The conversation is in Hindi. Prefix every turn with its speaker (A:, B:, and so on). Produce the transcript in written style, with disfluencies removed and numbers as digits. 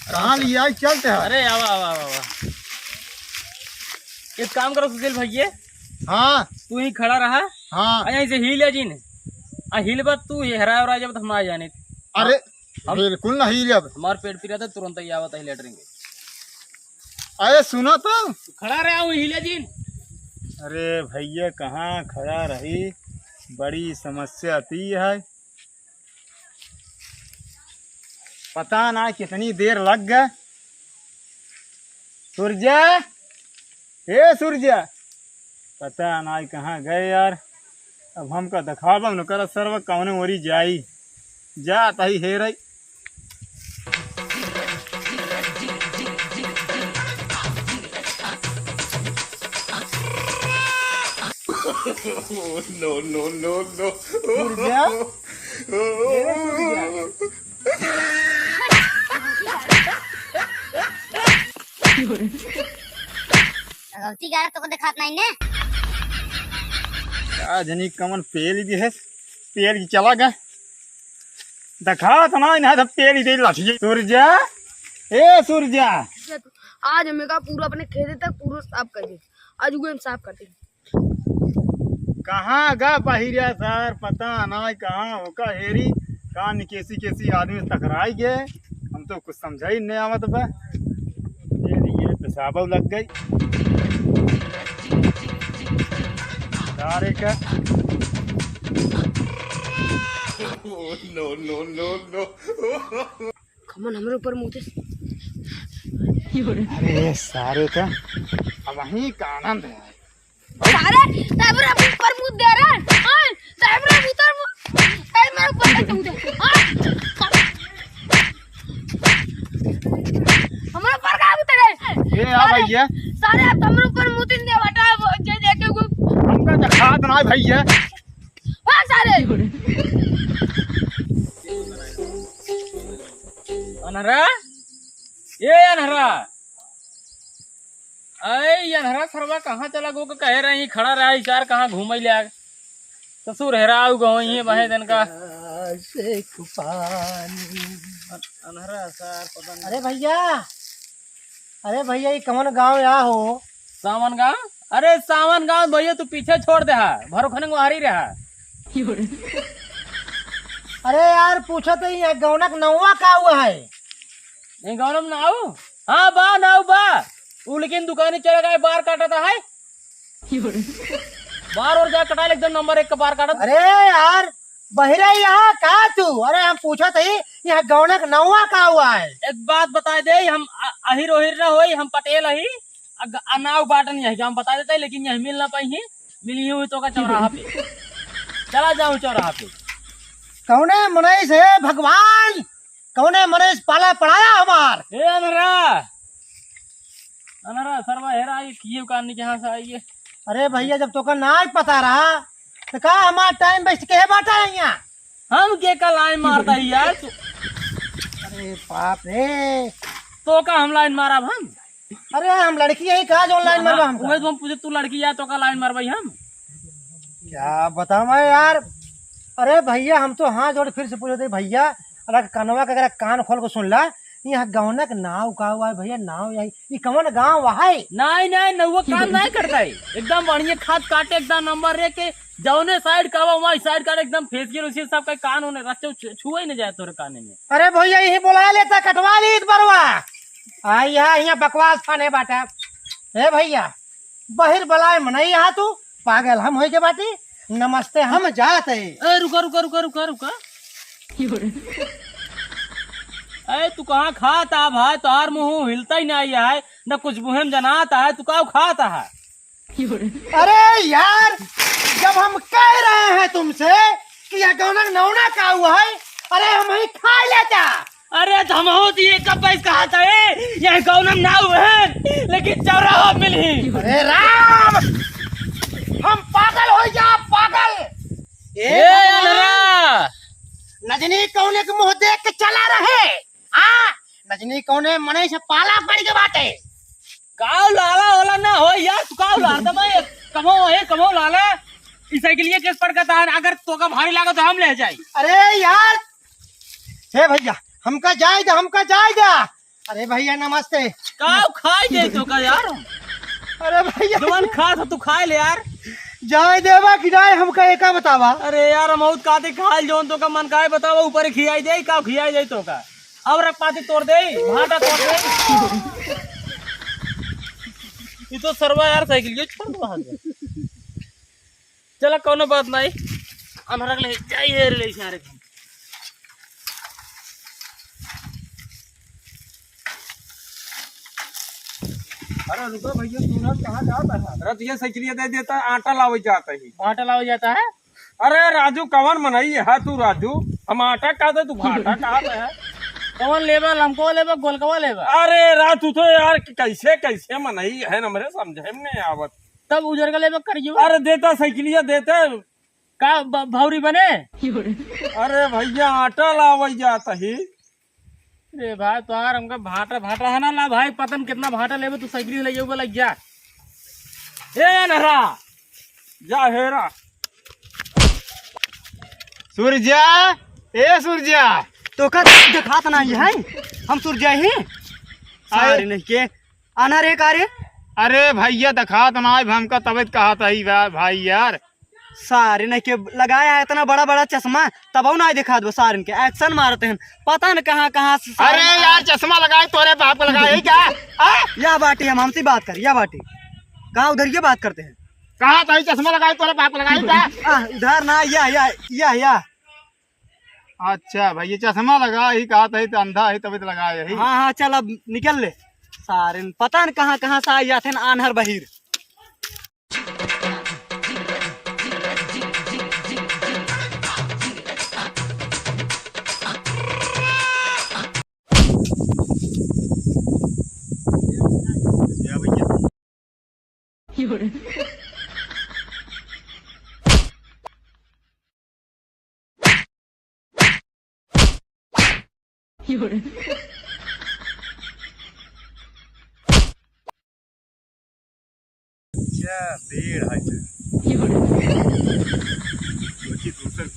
A: कहाँ लिया चलते हैं।
B: अरे आवा आवा आवा आवा। एक काम करो सुशील भैया,
A: हाँ
B: तू ही खड़ा रहा।
A: हाँ
B: यहीं से हिल जी ने हिल बात तू हरा और जब हम आ जाने।
A: अरे बिल्कुल नहीं अब
B: हमारे पेट पी रहा था, तुरंत ही आवत है लेटरिंग।
A: अरे सुनो तो
B: खड़ा रहा हूँ हिले जी।
A: अरे भैया कहाँ खड़ा रही, बड़ी समस्या आती है। पता ना कितनी देर लग गए। सूर्या, हे सूर्या, पता ना कहाँ गए यार। अब हमका दिखावा न कर सर्व कौन ओरी जाई जाता ही हे रही।
C: no, no, no, no.
A: Surya,
D: गलती गायक तो दिखात नहीं ने।
A: जनी कमन पेल भी है, पेल की चला गए दिखा तो ना तो पेल दे लाठी। सूर्या, ए सूर्या,
E: आज हमें का पूरा अपने खेत तक पूरा साफ कर दे। आज उगे हम साफ करते हैं।
A: कहाँ गा पहिरिया सर, पता ना कहाँ होका हेरी कहाँ निकेसी केसी आदमी टकराई गए। हम तो कुछ समझा ही नहीं आवत बा। ये पेशाब लग गई सारे का।
C: no, no, no, no.
E: Khaman हमारे ऊपर मुँह
A: अरे सारे का अब वहीं का आनंद है।
E: सारे ताबरा ऊपर मुँह दे रहा है। हां ताबरा उतर ए मेरे ऊपर मुँह दे। हमारे ऊपर का उतर
A: ए आ भैया,
E: सारे आप हमारे ऊपर मुँह दे बेटा जे देखे को
A: हमका दिखा तो ना भैया।
E: हां सारे
B: अनहरा, ये अनहरा, अरे अनहरा सरवा कहाँ चला गो के कहे रही खड़ा रहा इचार कहाँ घूमे ले आग ससुर हेरा गो ही बहे दिन का अनहरा सर पता नहीं।
F: अरे भैया ये कमन गांव या हो?
B: सावन गाँव? अरे सावन गाँव भैया तू पीछे छोड़ दे भरो खने वहारी रहा।
F: अरे यार पूछो तो ये गौनक नौवा का हुआ है?
B: नहीं गाँव में नाऊ? हाँ बा नाऊ बा वो, लेकिन दुकानी चला गए बार काटा था है बार और जा कटा एकदम नंबर 1 का बार काटा।
F: अरे यार बहिरा यहाँ का तू? अरे हम पूछो तो यह गौनक नौवा का हुआ है?
B: एक बात बता दे, हम अहिर ओहिर ना होई, हम पटेल ही अनाव बाटन यही हम बता देते, लेकिन यही मिल ना पाई मिली हुई तो का चौराहा पे चला जाऊं चौराहा पे।
F: कौने मनीष है भगवान, कौने मनीष पाला पढ़ाया हमार?
B: ए अनहरा, अनहरा सरवा हेरा ये किए कान कहाँ से आई है?
F: अरे भैया जब तो का ना पता रहा तो का हमार टाइम वेस्ट के बाटा है यहाँ?
B: हम के का लाइन मारता ही यार तू?
F: अरे बाप रे,
B: तो का हम लाइन मारा हम?
F: अरे हम लड़की यही कहा जो ऑनलाइन मरवा हम?
B: वही तो हम पूछे तू लड़की या तो का लाइन मारवाई हम?
F: क्या बताऊं मैं यार। अरे भैया हम तो हाँ जोड़ फिर से पूछे थे भैया, अगर कनवा का अगर कान खोल को सुन ला, यहाँ गाँव का नाव का हुआ है भैया? नाव यही ये कमन गाँव वहा है?
B: नहीं नहीं नौवा काम नहीं करता है, एकदम बढ़िया खाद काटे एकदम नंबर 1 के जौने साइड का वही साइड का एकदम फेस गिर उसी सब का कान होने रास्ते छुआ ही नहीं जाए तोरे काने में।
F: अरे भैया यही बुला लेता कटवा ली बरवा। आई यहाँ बकवास खाने बाटा। हे भैया बहिर बलाए मनई यहाँ तू पागल हम हो के बाटी। नमस्ते हम जाते।
B: ए रुका रुका रुका रुका रुका ए तू कहाँ खाता भाई? तोहार मुँह हिलता ही नहीं है, न कुछ मुहिम जनाता है, तू कहाँ खाता है?
F: अरे यार जब हम कह रहे हैं तुमसे कि यह गौनक नौना का हुआ है, अरे हम ही खा लेता।
B: अरे हम होती है कब पैस कहा था यह गौनम ना हुए, लेकिन चौराहा मिली।
F: अरे राम हम पागल हो जा पागल।
B: ए अनहरा,
F: नजनी कौने के मुंह देख के चला रहे? हाँ नजनी कौने मने से पाला पड़ के बाटे।
B: काव लाला वाला ना हो यार, तू काव लाला मैं कमो है कमो लाला। इस साइकिल ये केस पड़ का था अगर तो का भारी लागो तो हम ले जाए।
F: अरे यार हे भैया हमका जाए दा। अरे भैया नमस्ते।
B: काऊ खाई दे तो का यार
F: अरे भैया
B: जवान खा तो तू खाए ले यार।
F: जाए देवा कि जाए हमका एका बतावा।
B: अरे यार हम बहुत काते खाल जोन तो का मन काहे बतावा ऊपर खियाई दे का खियाई दे तो का अब रख पाती तोड़ दे भाटा तोड़ दे। ये तो सरवा यार साइकिल ये छोड़ दो हाथ चला कोनो बात नहीं अनरक ले जाइए ले सारे
F: अरे रुको भैया सूरज कहाँ जाता है?
G: अरे तो ये साइकिलिया दे देता है, आटा लावे जाता है।
B: भाटा लावा जाता है।
G: अरे राजू कवन मनाई है तू राजू, हम आटा कहा था तू भाटा कहा है।
B: कौन लेबा लमको लेबा गोलकवा लेबा।
G: अरे रात तू तो यार कैसे कैसे मनाई है न मेरे समझे में नहीं आवत।
B: तब उजर का लेबा करियो।
G: अरे देता साइकिलिया देते
B: का भौरी बने।
G: अरे भैया आटा लावे जाता ही।
B: अरे भाई तो यार हमका भाटा भाटा है ना ला भाई पता नहीं कितना भाटा लेबे तू साइकिल ले जाऊगा लग जा
G: ए नरा जा हेरा
A: सूर्या ए सूर्या
F: तो का दिखात नहीं है हम सूर्य ही सारे नहीं के आना रे कारे।
A: अरे भैया दिखा तो ना हमका तबियत कहा था ही भाई यार
F: सारे नहीं के लगाया है इतना बड़ा बड़ा चश्मा तब ना दिखा दो सारे के एक्शन मारते हैं पता न कहाँ कहाँ से।
A: अरे यार चश्मा लगाए तोरे बाप को लगाए क्या
F: या बाटी हम हमसे बात कर या बाटी कहाँ उधर ये बात करते हैं
A: कहा था चश्मा लगाए तोरे बाप को लगाए क्या
F: उधर ना या
A: अच्छा भैया चश्मा लगा ही कहा था तो अंधा है तभी तो लगाया ही।
F: हाँ चल अब निकल ले सारे पता न कहाँ कहाँ से आई जाते हैं आनहर बहिर।
A: पेड़ है दूसर